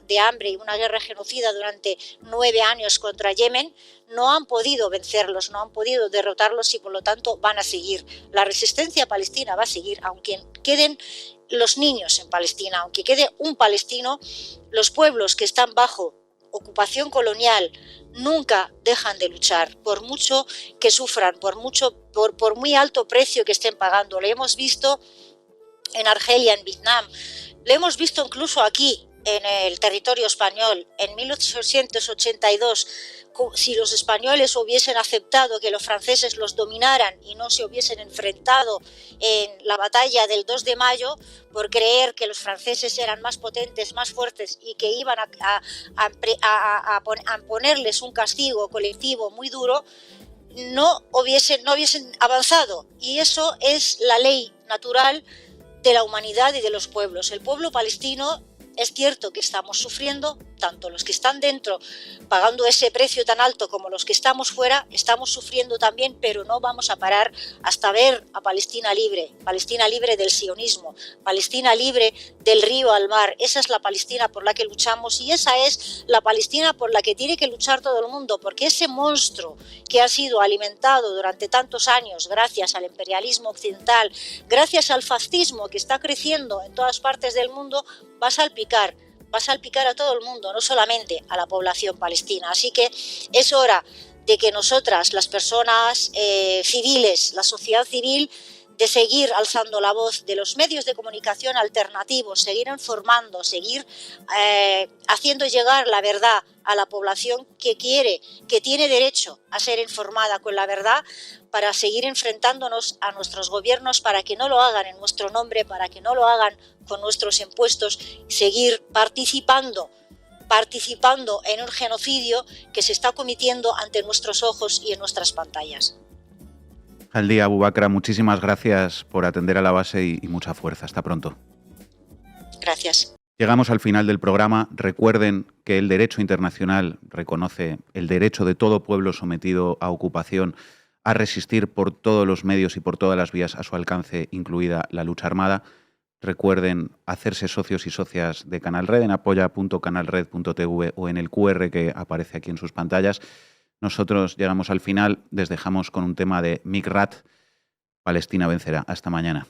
S11: de hambre y una guerra genocida durante 9 años contra Yemen, no han podido vencerlos, no han podido derrotarlos y por lo tanto van a seguir. La resistencia palestina va a seguir, aunque queden los niños en Palestina, aunque quede un palestino, los pueblos que están bajo ocupación colonial nunca dejan de luchar, por mucho que sufran, por muy alto precio que estén pagando. Lo hemos visto en Argelia, en Vietnam, lo hemos visto incluso aquí en el territorio español. En 1882, si los españoles hubiesen aceptado que los franceses los dominaran y no se hubiesen enfrentado en la batalla del 2 de mayo por creer que los franceses eran más potentes, más fuertes y que iban a ponerles un castigo colectivo muy duro, no hubiesen avanzado. Y eso es la ley natural de la humanidad y de los pueblos. El pueblo palestino, es cierto que estamos sufriendo, tanto los que están dentro pagando ese precio tan alto como los que estamos fuera, estamos sufriendo también, pero no vamos a parar hasta ver a Palestina libre del sionismo, Palestina libre del río al mar. Esa es la Palestina por la que luchamos y esa es la Palestina por la que tiene que luchar todo el mundo, porque ese monstruo que ha sido alimentado durante tantos años gracias al imperialismo occidental, gracias al fascismo que está creciendo en todas partes del mundo, va a salpicar a todo el mundo, no solamente a la población palestina. Así que es hora de que nosotras, las personas civiles, la sociedad civil, de seguir alzando la voz, de los medios de comunicación alternativos, seguir informando, seguir haciendo llegar la verdad a la población que tiene derecho a ser informada con la verdad, para seguir enfrentándonos a nuestros gobiernos, para que no lo hagan en nuestro nombre, para que no lo hagan con nuestros impuestos, seguir participando en un genocidio que se está cometiendo ante nuestros ojos y en nuestras pantallas.
S2: Haldi Abu Bakra, muchísimas gracias por atender a la base y mucha fuerza. Hasta pronto.
S11: Gracias.
S2: Llegamos al final del programa. Recuerden que el derecho internacional reconoce el derecho de todo pueblo sometido a ocupación a resistir por todos los medios y por todas las vías a su alcance, incluida la lucha armada. Recuerden hacerse socios y socias de Canal Red en apoya.canalred.tv o en el QR que aparece aquí en sus pantallas. Nosotros llegamos al final, les dejamos con un tema de Mikrat. Palestina vencerá. Hasta mañana.